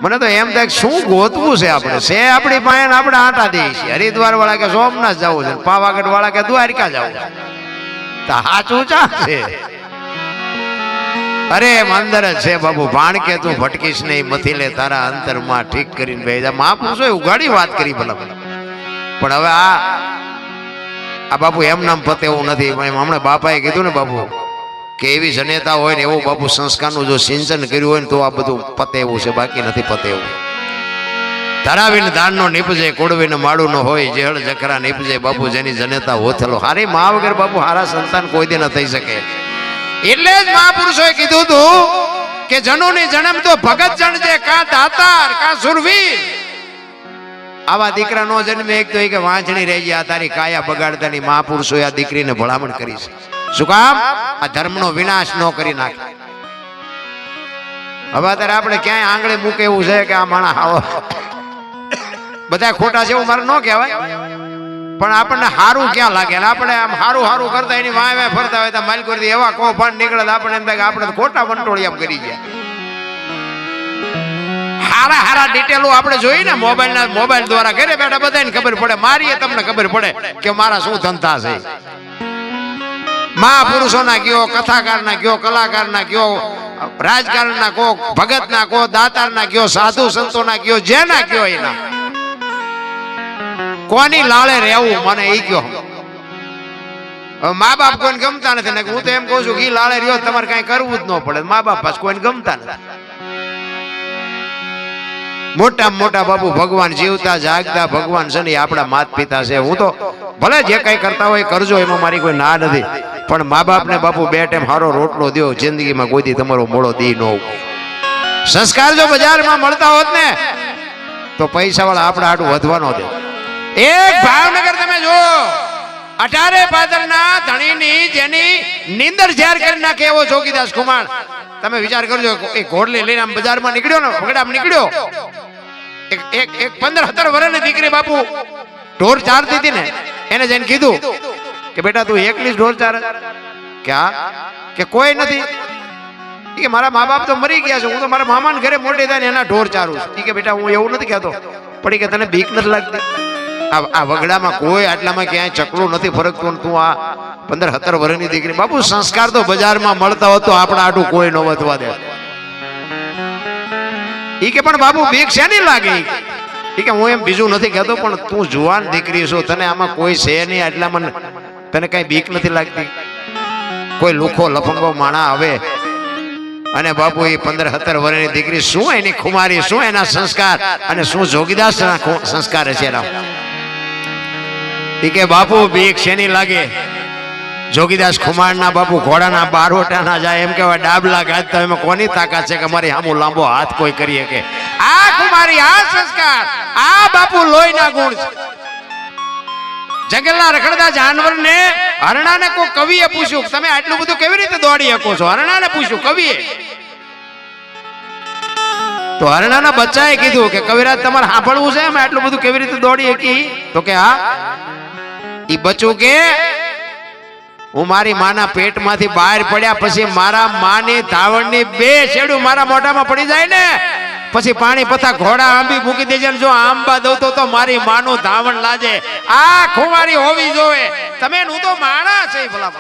મને તો એમ થાય શું ગોતવું છે આપણે છે આપણી પાસે આપણે આટા દઈએ છીએ હરિદ્વાર વાળા કે સોમનાથ જવું છે પાવાગઢ વાળા કે દ્વારકા જવું છે તો સાચું ચા છે અરે અંદર જ છે બાબુ ભાણ કે તું ભટકીશ નહીં મથી લે તારા અંતરમાં ઠીક કરીને બેસા મહાપુરુષો ઉઘાડી વાત કરી ભલા પણ હવે આ બાપુ એમ નામ પતે એવું નથી હમણાં બાપાએ કીધું ને બાપુ કે એવી જનેતા હોય ને એવું બાપુ સંસ્કારનું જો સિંચન કર્યું હોય ને તો આ બધું પતે એવું છે બાકી નથી પતે એવું ધરાવીને દાનનો નીપજે કોડવીને માળું ન હોય જેહળ જખરા નીપજે બાપુ જેની જનેતા હોથેલો હારી મા વગર બાપુ હારા સંતાન કોઈ દે ન થઈ શકે એટલે જ મહાપુરુષોએ કીધું હતું કે જનોની જન્મ તો ભગત જણજે કા દાતાર કા સુરવીર આવા દીકરા નો જન્મે એક તો કે વાંચણી રહી ગયા તારી કાયા બગાડતાની મહાપુરુષોએ આ દીકરીને ભલામણ કરી છે શું કામ આ ધર્મનો વિનાશ ન કરી નાખે હવે અત્યારે આપણે ક્યાંય આંગળે મૂકે એવું છે કે આ માણસ આવો બધા ખોટા છે એવું મારે ન કહેવાય પણ આપણને સારું ક્યાં લાગે આપણે આમ સારું સારું કરતા એની વાય ફરતા હોય તો માલકોરથી એવા કૌભાંડ નીકળે આપણે એમ થાય કે આપણે ખોટા વંટોળિયા કરી ગયા હારા હારા ડિટેલો આપણે જોઈએ ને મોબાઈલ દ્વારા ઘરે બેઠા બધાને ખબર પડે મારીએ તમને ખબર પડે કે મારા શું ધંધા છે મહાપુરુષોના કયો કથાકારના કયો કલાકારના કયો રાજકારણના કયો ભગતના કયો દાતારના કયો સાધુ સંતોના કયો જેના કયો એના કોની લાળે રહેવું મને એ કયો મા બાપ કોઈને ગમતા નથી ને હું તો એમ કહું છું કે લાળે રહ્યો તમારે કઈ કરવું જ ન પડે મા બાપ પાસ કોઈને ગમતા નથી મોટા મોટા બાપુ ભગવાન જીવતા જાગતા ભગવાન છે ને આપણા માતા પિતા છે હું તો ભલે જે કઈ કરતા હોય કરજો એમાં મારી કોઈ ના નથી પણ મા બાપ ને બાપુ બે ટાઈમ સારો રોટલો દો જિંદગીમાં કોઈ દી તમારો મોડો દી ન સંસ્કાર જો બજારમાં મળતા હોત ને તો પૈસા વાળા આપણા આટલું વધવાનો દે એક ભાવનગર તમે જો 18 પાદરના ધણીની જેની નીંદર ઝેર કરી નાખે એવો જોગીદાસ કુમાર તમે વિચાર કરજો એ ઘોડલી લઈને આમ બજારમાં નીકળ્યો ને વગડામ નીકળ્યો એક 15-17 વર્ષની દીકરી બાપુ ઢોર ચારતી હતી ને એને જઈને કીધું કે બેટા તું એકલી ઢોર ચાર કે કોઈ નથી કે મારા મા બાપ તો મરી ગયા છે હું તો મારા મામાના ઘરે મોટી થાય ને એના ઢોર ચારું છું કે બેટા હું એવું નથી કહેતો પણ કે તને બીક નથી લાગતી આ વગડામાં કોઈ આટલામાં ક્યાંય ચકલું નથી ફરકતું તું આ 15-17 વર્ષની દીકરી બાપુ સંસ્કાર તો બજારમાં મળતા હોત તો આપણા આટું કોઈ ન વધવા દે ઈ કે પણ બાપુ બીક શેની લાગે ઈ કે હું એમ બીજું નથી કહેતો પણ તું જુવાન દીકરી છો તને આમાં કોઈ છે નહીં આટલામાં તને કઈ બીક નથી લાગતી કોઈ લુખો લફંગો માણા આવે અને બાપુ એ 15-17 વર્ષની દીકરી શું એની ખુમારી શું એના સંસ્કાર અને શું જોગીદાસ સંસ્કાર છે કે બાપુ બીક શેની લાગે જોગીદાસ ખુમારના બાપુ ઘોડાના બારોટા ના જાય એમ કેવાય ડાબલા ગાજતા એમાં કોની તાકાત છે કે મારી સામું લાંબો હાથ કોઈ કરી શકે આ ખુમારી આ સંસ્કાર આ બાપુ લોહીના ગુણ છે જંગલના રખડતા જાનવરને હરણાને કોઈ કવિએ પૂછ્યું તમે આટલું બધું કેવી રીતે દોડી શકો છો હરણાને પૂછ્યું કવિએ તો હરણાના બચ્ચાએ કીધું કે કવિરાજ તમારે સાંભળવું છે અમે આટલું બધું કેવી રીતે દોડી શકી તો કે હા ઈ બચ્ચું કે હું મારી માના પેટમાંથી બહાર પડ્યા પછી મારા માની ધાવણની 2 છેડું મારા મોઢામાં પડી જાય ને પછી પાણી પથા ઘોડા આંબી મૂકી દેજે જો આંબા દઉં તો મારી માનું ધાવણ લાજે આ ખુમારી હોવી જોવે તમે હું તો માણા છે ભલા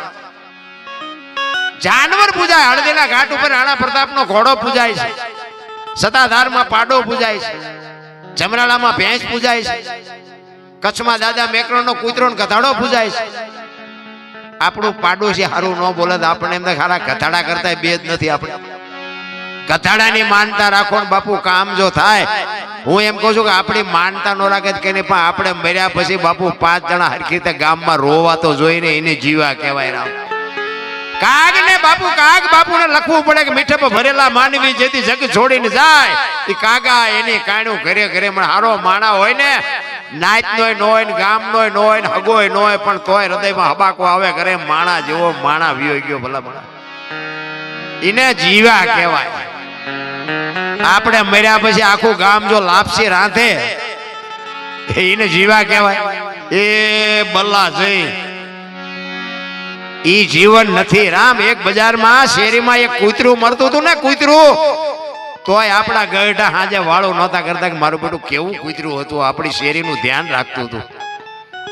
જાનવર પૂજાય હળદીના ઘાટ ઉપર રાણા પ્રતાપનો ઘોડો પૂજાય છે સતાધારમાં પાડો પૂજાય છે જમરાળામાં ભેંસ પૂજાય છે કચ્છમાં દાદા મેકરણનો કૂતરો ને ગધાડો પૂજાય છે આપણું પાડોશી હારું ન બોલે તો આપણે એમ ખારા ગધાડા કરતા બે જ નથી આપણે ગધાડાની માનતા રાખો ને બાપુ કામ જો થાય હું એમ કહું છું કે આપણી માનતા ન રાખે કે નહીં પણ આપણે મર્યા પછી બાપુ 5 જણા હરખી રીતે ગામમાં રોવા તો જોઈને એને જીવા કહેવાય રામ કાગ ને બાપુ કાગ બાપુને લખવું પડે કે મીઠે પર ભરેલા માનવી જેથી જગ છોડીને જાય એ કાગા એની કાણું ઘરે ઘરે મને હારો માણા હોય ને નાચ નોય ન હોય ને ગામ નોય ન હોય ને હગોય ન હોય પણ તોય હૃદયમાં હબાકો આવે ઘરે માણા જેવો માણા વિયો ગયો ભલા ભલા એને જીવા કહેવાય આપણે મર્યા પછી આખું ગામ જો લાપસી રાંધે એને જીવા કહેવાય એ બલ્લા જઈ ઈ જીવન નથી રામ એક બજારમાં શેરીમાં એક કૂતરું મળતું હતું ને કૂતરું તોય આપણા ગઢા હાજે વાળો નહોતા કરતા કે મારું બેટું કેવું કૂતરું હતું, આપણી શેરીનું ધ્યાન રાખતું હતું.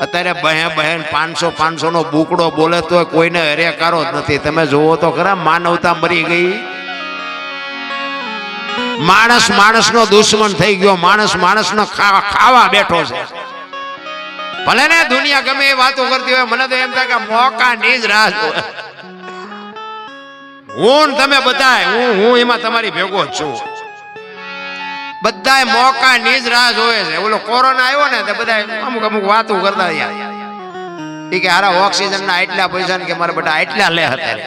અત્યારે બહેન 500 નો બુકડો બોલે તો કોઈને હરેકારો જ નથી. તમે જોવો તો ખરા, માનવતા મરી ગઈ. માણસ નો દુશ્મન થઈ ગયો. માણસ નો ખાવા બેઠો છે. ભલે ને દુનિયા ગમે એ વાતો કરતી હોય, મને તો એમ થાય કે મોકાની જ રાહ જોવે. હું તમે બધા હું એમાં તમારી ભેગો જ છું. બધા મોકાની જ રાહ જોવે છે. ઓલો કોરોના આવ્યો ને તો બધા અમુક વાતો કરતા રહ્યા કે હારા ઓક્સિજન ના આટલા પૈસા કે મારા બેટા આટલા લે હતા,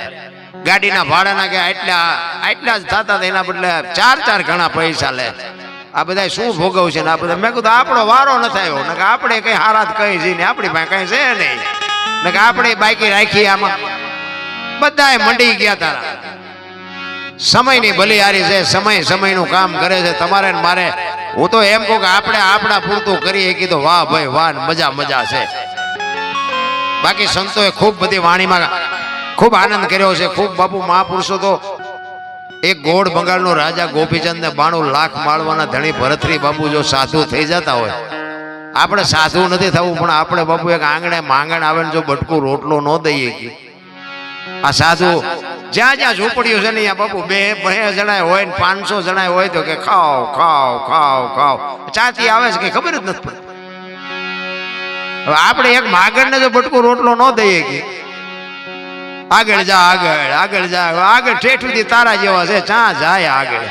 ગાડીના ભાડાના કે આટલા જ થતા હતા, એના બદલે 4 ગણા પૈસા લે. આ બધા શું ભોગવશે ને આ બધા? મેં કીધું આપણો વારો ન થયો ને કે આપણે કઈ હારાત કઈ છે ને, આપણી પાસે કઈ છે નહીં ને કે આપણે બાકી રાખી. આમાં બધા મંડી ગયા તારા. સમયની ભલિયારી છે, સમયનું કામ કરે છે. તમારે ને મારે, હું તો એમ કહું કે આપણે આપણા પૂરતું કરીએ કીધું વાહ ભાઈ વાહ, મજા છે. બાકી સંતોએ ખૂબ બધી વાણીમાં ખૂબ આનંદ કર્યો છે. ખૂબ બાપુ મહાપુરુષો તો એક ગોળ બંગાળનો રાજા ગોપીચંદ ને 92 લાખ માળવાના ધણી ભરતરી બાપુ જો સાધુ થઈ જતા હોય, આપણે સાધુ નથી થવું, પણ આપણે બાપુ એક આંગણે માંગણ આવે ને જો બટકું રોટલો ન દઈએ કે આ સાધુ જ્યાં ઝૂંપડીઓ છે ને બાપુ 2 જણા હોય ને 500 જણા હોય તો કે ખાઓ ચાતી આવે છે કે ખબર જ નથી પડતી. હવે આપણે એક માગણ ને જો બટકું રોટલો ન દઈએ કે આગળ ઠેઠું તારા જેવા છે, ચા જાય આગળ.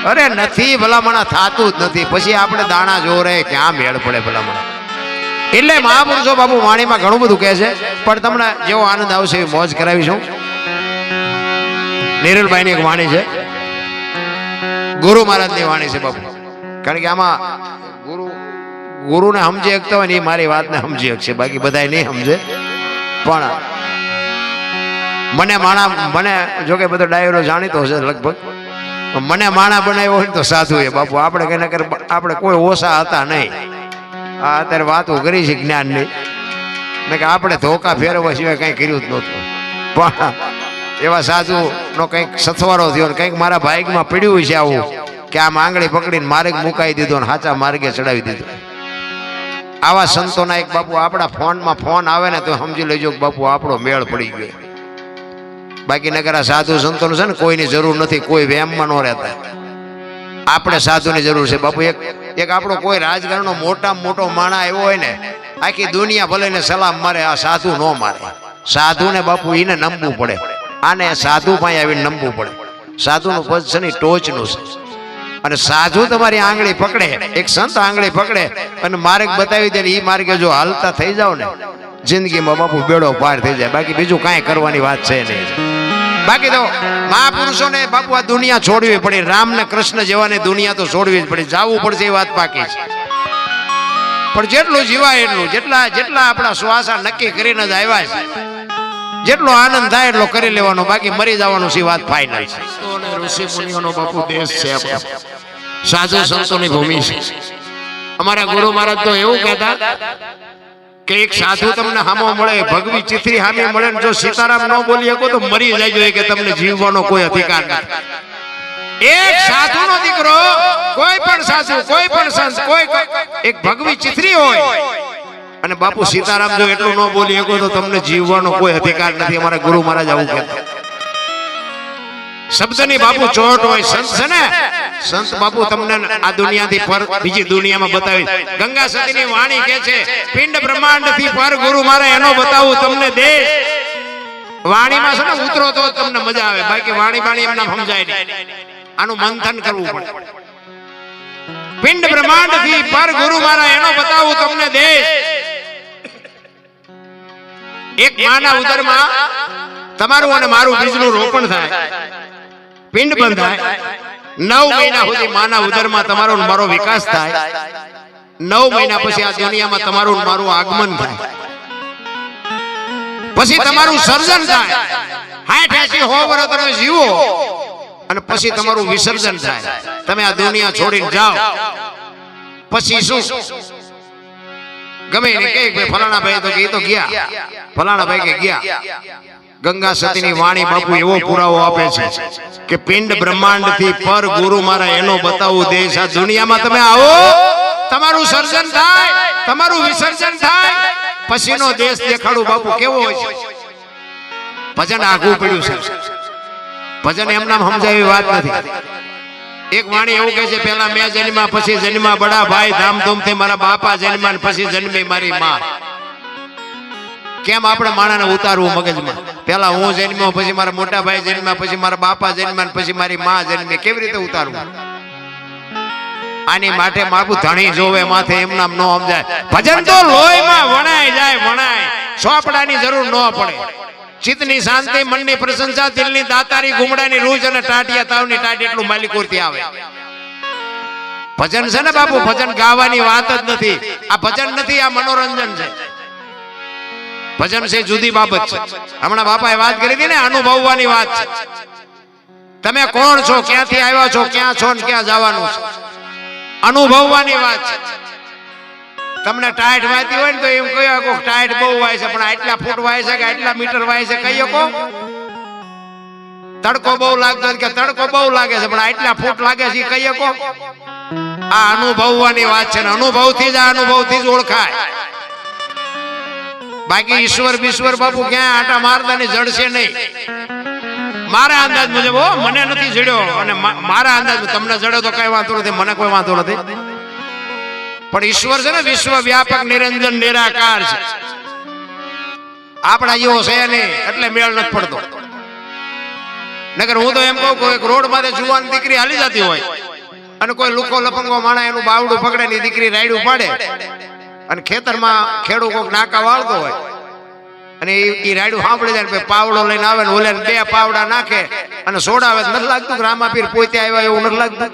અરે નથી ભલામણા થતું જ નથી. પછી આપણે દાણા જોરે ક્યાં મેળ પડે ભલામણા. એટલે મહાપુરુષો બાપુ વાણીમાં ઘણું બધું કહે છે, પણ તમને જેવો આનંદ આવશે એવી મોજ કરાવીશું. નિરલભાઈ ની એક વાણી છે, ગુરુ મહારાજ ની વાણી છે બાપુ. કારણ કે આમાં ગુરુને સમજી શકતા હોય ને એ મારી વાતને સમજી શકશે, બાકી બધા નહીં સમજે. પણ મને જોકે બધો ડાયરો જાણીતો હશે લગભગ, મને માણા બનાવ્યો હોય તો સાધુ એ બાપુ. આપણે કઈ નકર આપણે કોઈ ઓછા હતા નહીં. આ અત્યારે વાતો કરી છે જ્ઞાનની ને કે આપણે ધોકા ફેરવવા સિવાય કંઈ કર્યું જ નહોતું. પણ એવા સાધુ નો કંઈક સથવારો થયો ને કંઈક મારા ભાગમાં પડ્યું છે આવું કે આમ આંગળી પકડીને માર્ગ મુકાઈ દીધો ને સાચા માર્ગે ચડાવી દીધો. આવા સંતોના એક બાપુ આપણા ફોનમાં ફોન આવે ને તો સમજી લેજો કે બાપુ આપણો મેળ પડી ગયો. બાકી નગર આ સાધુ સંતોનું છે ને કોઈની જરૂર નથી, કોઈ વેમમાં ન રહેતા. આપણે સાધુની જરૂર છે બાપુ. એક આપણો કોઈ રાજકારણનો મોટો માણા આવ્યો હોય ને, આખી દુનિયા ભલે ને સલામ મારે, આ સાધુ ન મારે. સાધુને બાપુ એને નમવું પડે, આને સાધુ પાસે આવીને નમવું પડે. સાધુનું પદ છે ને ટોચનું છે. અને સાધુ તમારી આંગળી પકડે, એક સંત આંગળી પકડે અને માર્ગ બતાવી દે ને એ માર્ગે જો હાલતા થઈ જાવ ને, જિંદગીમાં બાપુ બેડો પાર થઈ જાય. બાકી બીજું કાંઈ કરવાની વાત છે નહીં. બાકી તો મહાપુરુષોને બાપુ આ દુનિયા છોડવી પડી. રામ ને કૃષ્ણ જેવાની દુનિયા તો છોડવી જ પડી, જવું પડશે એ વાત પાકી છે. પણ જેટલું જીવાય એટલું, જેટલા આપણા શ્વાસા નક્કી કરીને જ આવ્યા છે, જેટલો આનંદ થાય એટલો કરી લેવાનો, બાકી મરી જવાનું છે વાત ફાઇનલ છે. ઋષિ મુનિઓનો બાપુ દેશ છે, સાધુ સંતોની ભૂમિ છે. અમારા ગુરુ મહારાજ તો એવું કહેતા કે એક સાધુ તમને હામો મળે, ભગવી ચિત્રી હામી મળે ને જો સીતારામ ન બોલી શકો તો મરી જાય કે તમને જીવવાનો કોઈ અધિકાર નથી. એક સાધુનો દીકરો, કોઈ પણ સાધુ, કોઈ પણ સંત, કોઈ એક ભગવી ચિત્રી હોય અને બાપુ સીતારામ જો એટલું ન બોલી શકો તો તમને જીવવાનો કોઈ અધિકાર નથી. અમારા ગુરુ મહારાજ આવું કહેતા. શબ્દની બાપુ ચોટ હોય. સંત છે ને, સંત બાપુ તમને આ દુનિયાથી પર બીજી દુનિયામાં બતાવી. ગંગા સતીની વાણી કહે છે, પિંડ બ્રહ્માંડ થી પર ગુરુ મારે એનો બતાવું તમને દેશ. વાણીમાં છે ને ઉતરો તો તમને મજા આવે, બાકી વાણી એમના સમજાય નહીં. આનું મંથન કરવું પડે. પિંડ બ્રહ્માંડ થી પર ગુરુ મારા એનો બતાવું તમને દેશ. એક માના ઉદરમાં તમારું અને મારું બીજનું રોપણ થાય, પિંડ બંધાય. 9 મહિના સુધી માના ઉદરમાં તમારો મારો વિકાસ થાય. 9 મહિના પછી આ દુનિયામાં તમારું મારું આગમન થાય. પછી તમારું સર્જન થાય. 60-80 વર્ષ તમે જીવો અને પછી તમારું વિસર્જન થાય. તમે આ દુનિયા છોડીને જાઓ પછી શું? ગમે એને કે ફલાણા ભાઈ તો ગયા, ફલાણા ભાઈ કે ગયા. ગંગા સતીની વાણી બાપુ એવો પુરાવો આપે છે કે પિંડ બ્રહ્માંડ થી પર ગુરુ મારા એનો બતાવું દેશ. આ દુનિયામાં તમે આવો, તમારું સર્જન થાય, તમારું વિસર્જન થાય, પછીનો દેશ દેખાડું બાપુ કેવો હોય છે. ભજન આઘું પડ્યું છે. ભજન એમ નામ સમજાય એવી વાત નથી. એક વાણી એવું કહે છે, પેલા મેં જન્મ્યા પછી જન્મ્યા બડા ભાઈ, ધામધૂમથી મારા બાપા જન્મ્યા પછી જન્મી મારી માં. કેમ આપણે માણાને ઉતારવું મગજમાં? પેલા હું જન્મ્યો પછી મારા મોટા ભાઈ જન્મ્યા પછી મારા બાપા જન્મ્યા પછી મારી માં જન્મી, કેવી રીતે ઉતારવું? આની માટે મારું ધણી જોવે માથે, એમ નામ ન સમજાય. ભજન તો લોહીમાં વણાય જાય, વણાય, સોપડાની જરૂર ન પડે. ચિત્તની શાંતિ, મનની પ્રશંસા, દિલની દાતારી, ગુમડાની રૂજ અને ટાટિયા તાવની ટાટ એટલું માલિકોરથી આવે. ભજન છે ને બાપુ, ભજન ગાવાની વાત જ નથી. આ ભજન નથી, આ મનોરંજન છે. ભજન છે જુદી બાબત છે. હમણાં બાપાએ વાત કરી હતી ને, અનુભવવાની વાત છે. તમે કોણ છો, ક્યાંથી આવ્યા છો, ક્યાં છો ને ક્યાં જવાનું છે, અનુભવવાની વાત છે. તમને ટાઈટ વાતી હોય ને તો એમ કહ્યું કે ટાઈટ બહુ વાય છે, પણ આટલા ફૂટ વાય છે કે આટલા મીટર વાય છે કહી શકો? તડકો બહુ લાગતો કે તડકો બહુ લાગે છે, પણ આટલા ફૂટ લાગે છે કહી શકો? આ અનુભવવાની વાત છે ને, અનુભવથી જ, આ અનુભવથી જ ઓળખાય. બાકી ઈશ્વર બીશ્વર બાપુ ક્યાં આટા મારતા ને જડશે નહીં. મારા અંદાજ મુજબ, મને નથી જડ્યો, અને મારા અંદાજ તમને જડ્યો તો કઈ વાંધો નથી, મને કોઈ વાંધો નથી. પણ ઈશ્વર છે ને વિશ્વ વ્યાપક નિરંજન નિરાકાર છે. આપણા જેવો છે નહીં એટલે મેળ નથી પડતો. નકર હું તો એમ કહું કે એક રોડ માંથી જુવાન દીકરી હાલી જતી હોય અને કોઈ લુકો લપંગો માણા એનું બાવડું પકડે ની દીકરી રાયડું પાડે, અને ખેતરમાં ખેડૂત કોક નાકા વાળતો હોય અને એ રાયડું સાંભળી જાય, પાવડો લઈને આવે ને ઓલે બે પાવડા નાખે અને સોડાવે. નથી લાગતું કે રામાપીર પોતે આવ્યા એવું નથી લાગતું?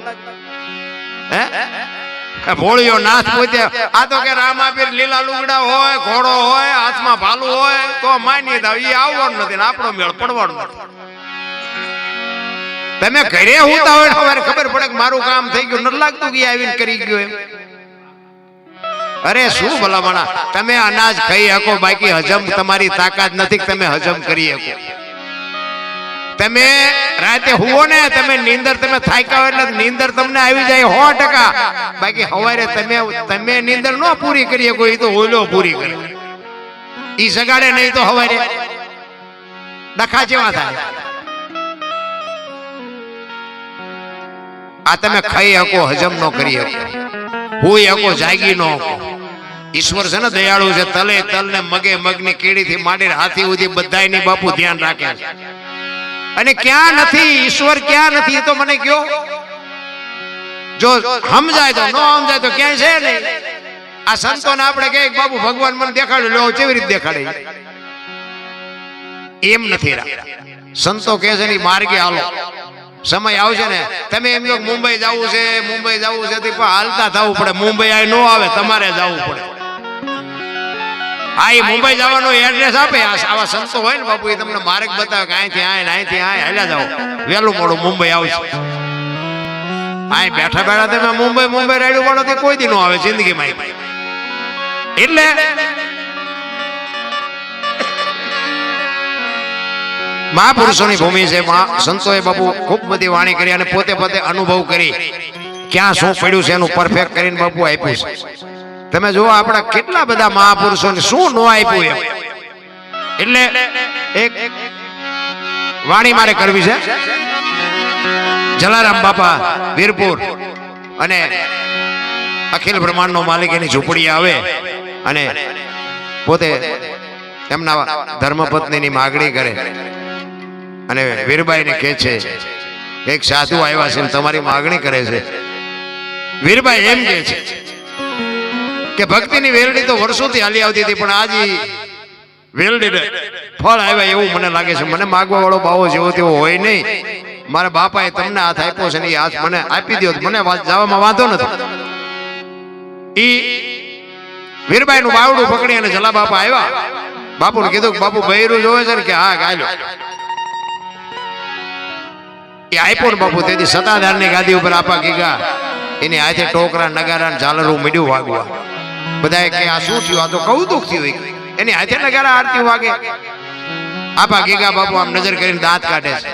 હે ભોળિયો નાથ પોતે. આ તો કે રામાપીર લીલા લુગડા હોય, ઘોડો હોય, હાથમાં ભાલું હોય તો માની દઉં, એ આવવાનું નથી ને આપણો મેળ પડવાનો નથી. તમે ઘરે હોતા હોય તમારે ખબર પડે કે મારું કામ થઈ ગયું, નથી લાગતું કે આવીને કરી ગયો એમ? અરે શું ભલામણા, તમે અનાજ ખાઈ શકો, બાકી હજમ તમારી તાકાત નથી કે તમે હજમ કરી શકો. તમે રાતે હુવો ને, તમે નીંદર તમે થાક્યા હોય એટલે નીંદર તમને આવી જાય 100%. બાકી સવારે તમે નીંદર ન પૂરી કરી શકો, એ તો ઓલો પૂરી કરે. ઈ સગાડે નહીં તો સવારે ડખા જેવા થાય. આ તમે ખાઈ શકો, હજમ ન કરી શકો, હોઈ શકો, જાગી ન શકો. ઈશ્વર છે ને દયાળુ છે. તલે તલ ને મગે મગની કીડી થી માંડીને હાથી સુધી બધાયની બાપુ ધ્યાન રાખે છે. અને ક્યાં નથી ઈશ્વર, ક્યાં નથી એ તો મને કયો. જો સમજાય તો, ન સમજાય તો ક્યાંય છે નહીં. આ સંતોને આપણે કહે બાપુ ભગવાન મને દેખાડ્યું, લો કેવી રીતે દેખાડે? એમ નથી. સંતો કહે છે માર્ગે હાલો, સમય આવશે ને. તમે એમ કહો મુંબઈ જવું છે, મુંબઈ જવું છે, પણ હાલતા થવું પડે. મુંબઈ આ ન આવે, તમારે જવું પડે. હા, એ મુંબઈ જવાનો એડ્રેસ આપે. આવા સંતો હોય ને બાપુ, એ તમને માર્ગ બતાવે કે અહીંથી અહીંથી હાલ્યા જાઓ, વહેલું મોડું મુંબઈ આવશે. અહીં બેઠા બેઠા તમે મુંબઈ રાડ્યું વાળો તે કોઈ દી ન આવે જિંદગીમાં. એટલે મહાપુરુષોની ભૂમિ છે. સંતોએ બાપુ ખૂબ બધી વાણી કરી અને પોતે અનુભવ કરી ક્યાં શું પડ્યું છે એનું પરફેક્ટ કરીને બાપુ આપ્યું છે. તમે જુઓ આપણા કેટલા બધા મહાપુરુષોને શું ન આપ્યું એમ. એટલે એક વાણી મારે કરવી છે. જલારામ બાપા વીરપુર અને અખિલ બ્રહ્માંડ નો માલિક એની ઝૂંપડી આવે અને પોતે એમના ધર્મપત્નીની માગણી કરે અને વીરબાઈ ને કહે છે એક સાધુ આવ્યા છે તમારી માગણી કરે છે. વીરબાઈ એમ કહે છે કે ભક્તિની વેરડી તો વર્ષોથી હાલી આવતી હતી, પણ આજે વેરડી ફળ આવ્યા એવું મને લાગે છે. મને માગવા વાળો બાવો જેવો તેવો હોય નહીં. મારા બાપાએ તમને હાથ આપ્યો છે ને એ હાથ મને આપી દો, મને જવામાં વાંધો નથી. ઈ વીરબાઈ નું બાવડું પકડી અને જલા બાપા આવ્યા. બાપુને કીધું કે બાપુ બૈરું જોવે છે ને કે હા ગાયલો. એ આપ્યો ને બાપુ તેથી સત્તાધાર ની ગાદી ઉપર આપા ગીગા એની હાથે ટોકરા નગારા ઝાલરું મીડ્યું વાગવા. બધા કે આ શું થયું? આ તો કૌતુક થયું. એની હાથે નગારા આરતી વાગે. આપા ગીગા બાપુ આમ નજર કરીને દાંત કાઢે છે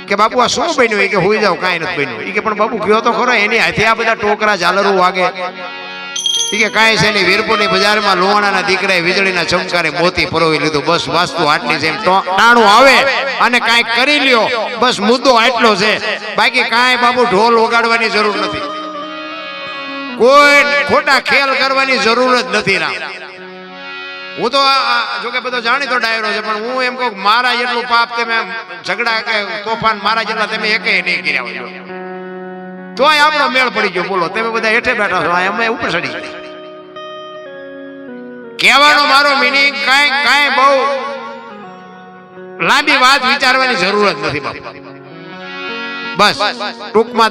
કે બાપુ આ શું બન્યું? કે હોઈ જાવ, કાંઈ નથી બન્યું. કે પણ બાપુ કયો તો ખરો, એની હાથે આ બધા ટોકરા ઝાલરું વાગે. કે કાંઈ છે નહીં, વીરપુરની બજારમાં લુવાણાના દીકરાએ વીજળીના ચમકારે મોતી પરોવી લીધું. બસ વાસ્તુ આટલી છે, ટાણું આવે અને કાંઈક કરી લ્યો, બસ મુદ્દો આટલો છે. બાકી કાંઈ બાપુ ઢોલ વગાડવાની જરૂર નથી, કોઈ ખોટા ખેલ કરવાની જરૂર જ નથી. ના, હું તો જોકે બધો જાણીતો ડાયરો છે, પણ હું એમ કહું મારા જેટલું પાપ તમે ઝઘડા કે તોફાન મારા જેટલા તમે એકે નહીં કર્યા હોય તોય આપણો મેળ પડી ગયો. બોલો, તમે બધા હેઠે બેઠા છો, અમે ઉપર ચડી ગયા. કહેવાનો મારો મિનિંગ કાંઈ બહુ લાંબી વાત વિચારવાની જરૂર જ નથી બાપુ. બસ ટૂંકમાં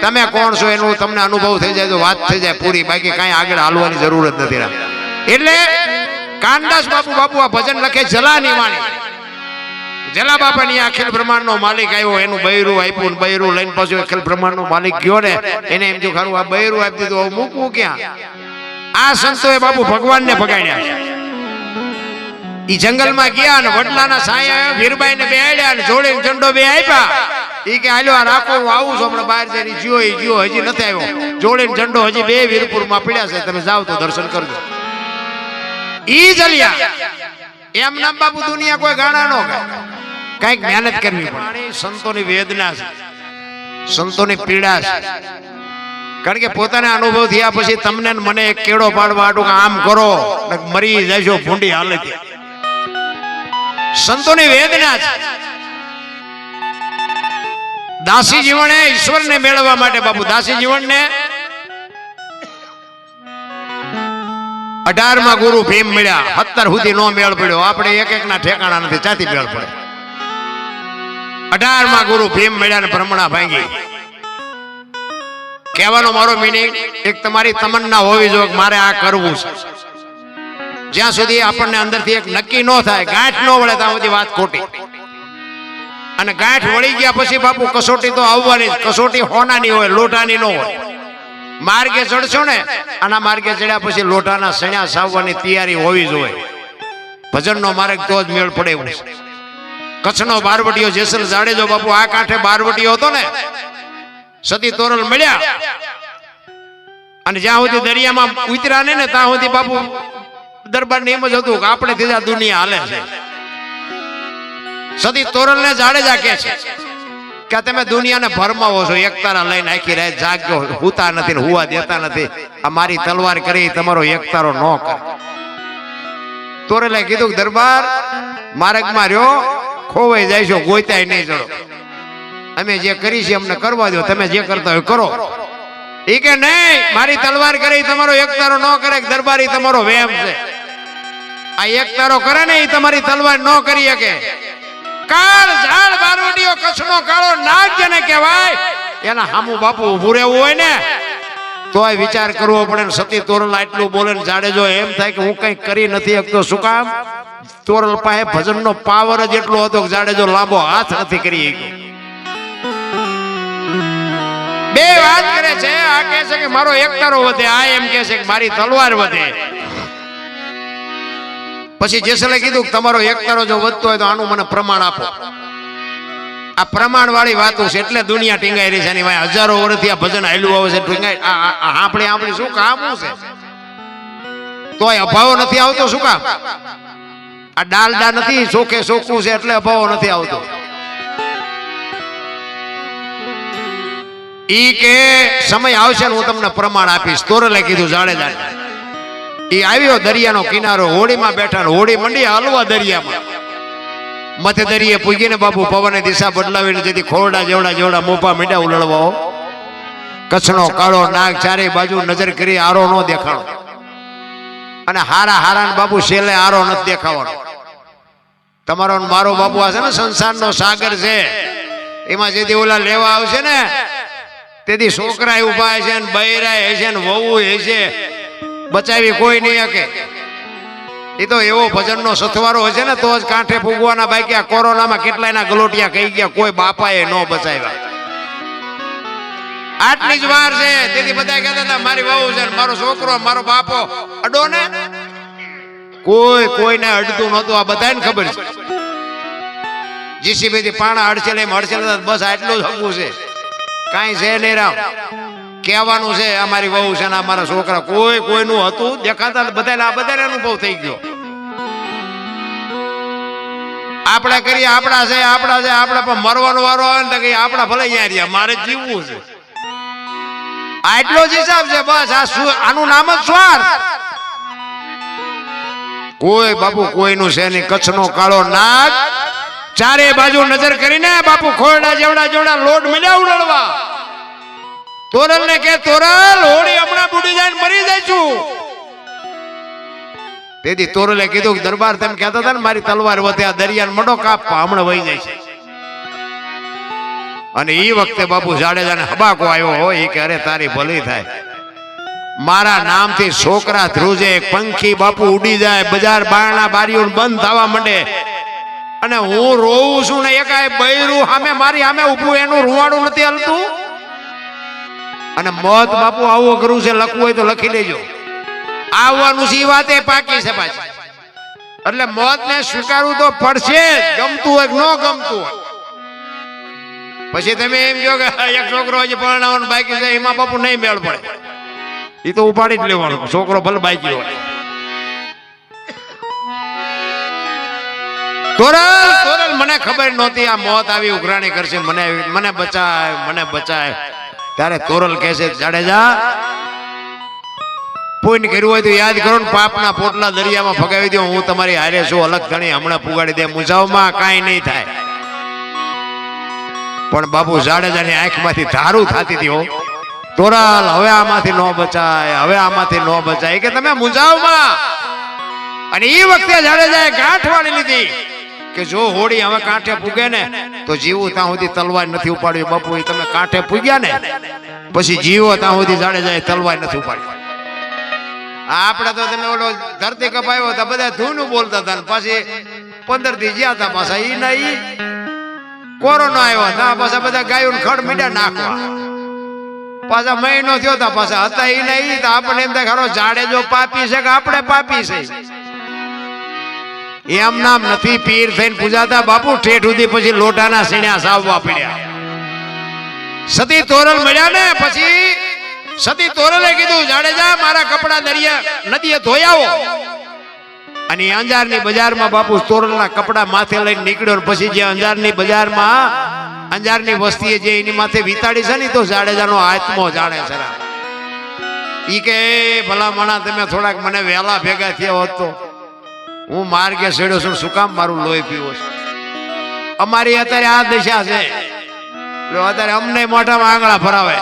તમે કોણ છો એનું તમને અનુભવ થઈ જાય તો વાત થઈ જાય પૂરી. બાકી કાંઈ આગળ હાલવાની જરૂર જ નથી. એટલે કાનદાસ બાપુ આ ભજન લખે જલાની વાણી. જલા બાપાની અખિલ બ્રહ્માંડ નો માલિક આવ્યો, એનું બૈરું આપ્યું, બૈરું લઈને પાછું અખિલ બ્રહ્માંડ નો માલિક ગયો ને એને એમ જો ખરું આ બૈરું આપી દીધું, મૂકવું ક્યાં? આ સંતોએ બાપુ ભગવાનને ભગાડ્યા. ઈ જંગલમાં ગયા ને વડલાના સાયા વીરબાઈ ને બેહાડ્યા અને જોડે ઝંડો બે આપ્યા. ઈ કે હાલો આ રાખો, હું આવું છું હમણાં બહાર જઈને. જીઓ હજી નથી આવ્યો. જોડે ઝંડો હજી બે વીરપુરમાં પડ્યા છે, તમે જાઓ તો દર્શન કરજો. ઈ જલ્યા એમ નામ બાપુ દુનિયા કોઈ ગાણા નો કઈક મહેનત કરવી પડે. સંતોની વેદના છે, સંતોની પીડા છે. કારણ કે પોતાના અનુભવ થયા પછી તમને મને એક કેળો પાડવા આટું આમ કરો મરી જશો ભૂંડી હાલત. સંતોની વેદના છે. દાસી જીવને ઈશ્વરને મેળવવા માટે બાપુ દાસી જીવનને 18માં ગુરુ ભીમ મળ્યા, 17 સુધી નો મેળ પડ્યો. આપણે એક ના ઠેકાણા નથી, ચાથી મેળ પડે. 18માં ગુરુ ભીમ મળ્યા ને બ્રહ્મણા ભાંગી. કહેવાનો મારો મિનિંગ એક તમારી તમન્ના હોવી જોઈએ કે મારે આ કરવું છે. જ્યાં સુધી આપણને અંદરથી એક નક્કી ન થાય, ગાંઠ ન વળે ત્યાં સુધી વાત ખોટી. અને ગાંઠ વળી ગયા પછી બાપુ કસોટી તો આવવાની જ. કસોટી હોનાની હોય, લોટાની ન હોય. માર્ગે ચડશો ને, આના માર્ગે ચડ્યા પછી લોટાના સણ્યા સાવવાની તૈયારી હોવી જોઈએ. ભજનનો માર્ગ તો જ મેળ પડે એવું છે. કચ્છનો બારવટીયો જેસલ જાડેજો બાપુ આ કાંઠે બારવટીયો હતો ને, સતી તોરલ મળ્યા અને જ્યાં સુધી દરિયામાં ઉતર્યા ને ત્યાં સુધી બાપુ દરબાર ને એમ જ હતું કે આપણે થી દુનિયા હાલે છે. સતી તોરલ ને જાડેજા કે છે કે તમે દુનિયાને ભરમાવો છો, એક તારા લઈને આખી રાત જાગ્યો, હુતા નથી, હુવા દેતા નથી. આ મારી તલવાર કરી તમારો એક તારો ન કર. તોરલે કીધું કે દરબાર માર્ગમાં રહ્યો, ખોવાઈ જાય છો, ગોતાય નહીં ચડો. અમે જે કરી છે અમને કરવા દો, તમે જે કરતા હોય કરો. એ કે નહીં, મારી તલવાર કરી તમારો એક તારો ન કરે. દરબારી તમારો વેમ છે. આ એક તારો કરે ને એ તમારી તલવાર ન કરી શકે. કાળ ઝાડ બારવટીયો કચ્છનો કાળો નાગ જેને કહેવાય, એના હામુ બાપુ ઊભું રહેવું હોય ને તોય વિચાર કરવો પડે. સતી તોરલ આટલું બોલે ને જાડેજો એમ થાય કે હું કઈ કરી નથી શકતો. શું કામ? તોરલ પાસે ભજનનો પાવર જ એટલો હતો કે જાડેજો લાંબો હાથ નથી કરી શક્યો. બે વાત કરે છે, આ કહે છે કે મારો એક તારો વધે, આ એમ કહે છે કે મારી તલવાર વધે. પછી જેસલે કીધું કે તમારો એક તારો જો વધતો હોય તો આનું મને પ્રમાણ આપો. આ પ્રમાણ વાળી વાતો છે એટલે દુનિયા ટીંગાઈ રહી છે. એની ભાઈ હજારો વર્ષથી આ ભજન હાલ્યું આવે છે. ટીંગાઈ આપણે શું કામ છે? તોય અભાવ નથી આવતો. શું કામ? આ ડાલડા નથી, ચોખે ચોખ્ખું છે એટલે અભાવ નથી આવતો. ઈ કે સમય આવશે ને હું તમને પ્રમાણ આપીશ. તોરલે કીધું જાડેજા. ઈ આવ્યો દરિયાનો કિનારો, હોડીમાં બેઠા, હોડી મંડી હાલવા દરિયામાં. મથે દરિયે પૂગીને બાપુ પવને દિશા બદલાવીને જેથી ખોરડા જેવડા મોપા મીંડા ઉલળવાઓ. કચ્છનો કાળો નાગ ચારે બાજુ નજર કરી આરો નો દેખાણો. અને હારા ને બાપુ છેલ્લે આરો નથી દેખાવાનો. તમારો મારો બાપુ આ છે ને સંસારનો સાગર છે, એમાં જેથી ઓલા લેવા આવશે ને તેથી છોકરા ઉભા છે ને બૈરા છે ને વહુ છે, બચાવી કોઈ નહીં શકે. એ તો એવો ભજનનો સથવારો હશે ને તો જ કાંઠે ફૂગવાના. બાકી આ કોરોનામાં કેટલાયના ગલોટિયા કહી ગયા, કોઈ બાપાએ ન બચાવ્યા. આટલી જ વાર છે. તેથી બધા કહેતા હતા મારી વહુ છે, મારો છોકરો, મારો બાપો અડો ને કોઈને અડતું નહોતું. આ બધાને ખબર છે. જીસીબી થી પાણા અડચેલ એમ અડચેલ બસ આટલું જ હકવું છે, કાંઈ છે નહીં. રામ કહેવાનું છે અમારી વહુ છે ને અમારા છોકરા, કોઈનું હતું દેખાતા બધાને અનુભવ થઈ ગયો. આપણા કરીએ આપણા છે પણ મરવાનો વારો આવે ને તો કઈ આપણા ભલે અહીંયા રહ્યા, મારે જીવવું છે, આટલો જ હિસાબ છે બસ. આનું નામ જ સ્વાર્થ. કોઈ બાપુ કોઈનું છે નહીં. કચ્છનો કાળો નાગ ચારે બાજુ નજર કરીને બાપુ ખોરડા જેવડા લોટ મળ્યા ઉડવા. તોરલ ને કે તોરલ હોળી હમણાં બુડી જાય મરી જઈશું. તેથી તોરલે કીધું કે દરબાર તેમ કહેતા હતા ને મારી તલવાર વધે આ દરિયાને મડો કાપવા હમણાં વહી જાય છે. અને એ વખતે બાપુ જાડેજાને હબાકો આવ્યો હોય કે અરે તારી ભલી થાય, મારા નામથી છોકરા ધ્રુજે, પંખી બાપુ ઉડી જાય, બજાર બારણા બારીઓ બંધ થવા માંડે અને હું રોઉં છું ને એકાએ બૈરું સામે મારી સામે ઊભું એનું રૂવાડું નથી હલતું. અને મોત બાપુ આવું અઘરું છે, લખવું હોય તો લખી લેજો. આવવાનું છે એ વાતે પાકી છે પાછી. એટલે મોત ને સ્વીકારવું તો પડશે, ગમતું હોય કે ન ગમતું હોય. પછી તમે એમ કહો કે એક છોકરો હજી પરણાવવાનો બાકી છે, એમાં બાપુ નહીં મેળ પડે, એ તો ઉપાડી જ લેવાનો, છોકરો ભલે બાકી હોય. તોરલ મને ખબર નહોતી આ મોત આવી ઉઘરાણી કરશે, મને બચાય. ત્યારે તોરલ કહે છે જાડેજા પુણ્ય કર્યું હોય તો યાદ કરો ને, પાપના પોટલા દરિયામાં ફગાવી દો, હું તમારી હારે છું, અલગ ધણી હમણાં પુગાડી દે, મુજાવમાં કાંઈ નહીં થાય. પણ બાપુ જાડેજાની આંખમાંથી ધારું થતી હતી. હો તોરલ હવે આમાંથી ન બચાય, કે તમે મુજાવમાં. અને એ વખતે જાડેજાએ ગાંઠ વાળી લીધી કે જો હોળી હવે કાંઠે પૂગે ને તો જીવું ત્યાં સુધી તલવાર નથી ઉપાડવી. બાપુ એ તમે કાંઠે પૂગ્યા ને પછી જીવો ત્યાં સુધી જાડેજાએ તલવાર નથી ઉપાડી. આપણે તો તમે ઓલો ધરતી કપાયો તો બધા ધૂનું બોલતા હતા, પછી 15 દી જ્યાં હતા પાછા ઈ ના ઈ કોરોના આવ્યો હતા, પાછા બધા ગાયું ખડ મીડા નાખવા, પાછા મહિનો થયો હતા, પાછા હતા ઈ ના ઈ. આપણે એમ થાય ખરો જાડેજો પાપી છે કે આપણે પાપી છે? એમ નામ નથી પીર થઈને પૂજાતા બાપુ. ઠેઠ સુધી પછી લોટાના સીણ્યા સાવવા પડ્યા. સતી તોરલ મળ્યા ને પછી સતી તોરલે કીધું જાડેજા મારા કપડા દરિયા નદીએ ધોઈ આવો. અને અંજારની બજારમાં બાપુ તોરલના કપડા માથે લઈને નીકળ્યો. પછી જે અંજારની બજારમાં અંજારની વસ્તીએ જે એની માથે વિતાડી છે ને તો જાડેજાનો આત્મો જાણે છે. ઈ કે ભલા માણા તમે થોડાક મને વહેલા ભેગા થયા હોત તો હું માર્ગે છેડ્યો છું, શું કામ મારું લોહી પીવો છું? અમારી અત્યારે આ દિશા છે, અત્યારે અમને મોઢામાં આંગળા ફરાવે.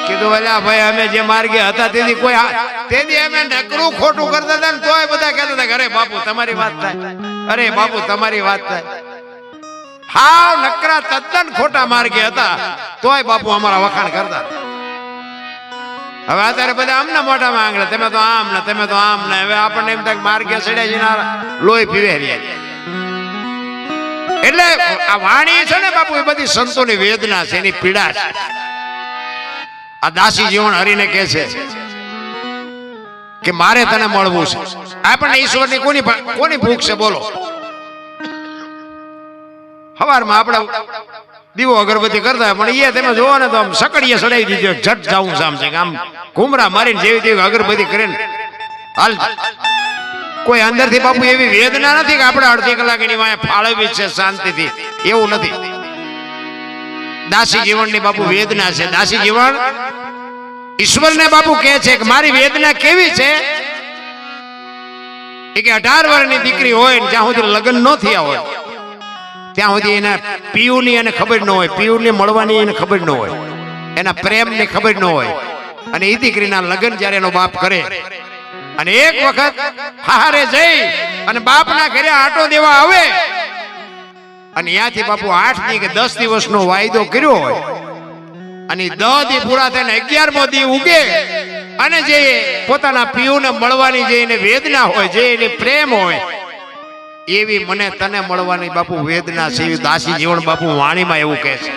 કીધું અલ્યા ભાઈ અમે જે માર્ગે હતા તેથી અમે નકરું ખોટું કરતા હતા ને તોય બધા કહેતા હતા અરે બાપુ તમારી વાત થાય, અરે બાપુ તમારી વાત થાય. હાવ નકરા તદ્દન ખોટા માર્ગે હતા તોય બાપુ અમારા વખાણ કરતા. હવે અત્યારે બધા આમના મોઢામાં આંગળા, તમે તો આમ ને તમે તો આમ ને. હવે આપણને એમ થાય માર્ગે ચડ્યા છે લોહી પીવે રહ્યા. એટલે આ વાણી છે ને બાપુ એ બધી સંતોની વેદના છે, એની પીડા છે. આ દાસી જીવન હરીને કહે છે કે મારે તને મળવું છે. આપણને ઈશ્વરની કોની ભૂખ છે બોલો? સવારમાં આપણે દીવો અગરબત્તી કરતા હોય પણ એ તમે જોવો ને તો આમ સકડીએ સડાઈ દીધો, ઝટ જાવું સામ છે આમ ઘુમરા મારીને જેવી તેવી અગરબત્તી કરીને હાલ. કોઈ અંદરથી બાપુ એવી વેદના નથી કે આપણે અડધી કલાક એની વાંહે ફાળવી છે શાંતિથી, એવું નથી. દાસી જીવનની બાપુ વેદના છે. દાસી જીવન ઈશ્વરને બાપુ કહે છે કે મારી વેદના કેવી છે કે 18 વર્ષની દીકરી હોય જ્યાં સુધી લગ્ન ન થયા હોય ત્યાં સુધી એના પિયુની એને ખબર ન હોય, પિયુને મળવાની એને ખબર ન હોય, એના પ્રેમની ખબર ન હોય. અને એ દીકરીના લગ્ન જ્યારે એનો બાપ કરે અને એક વખત હારે જઈ અને બાપના ઘરે આટો દેવા આવે અને ત્યાંથી બાપુ 8 દી કે 10 દિવસનો વાયદો કર્યો હોય અને 10 દી પૂરા થઈને 11મો દી ઉગે અને જે પોતાના પિયુને મળવાની જે એને વેદના હોય, જે એને પ્રેમ હોય, એવી મને તને મળવાની બાપુ વેદના છે. દાસી જીવન બાપુ વાણીમાં એવું કહે છે.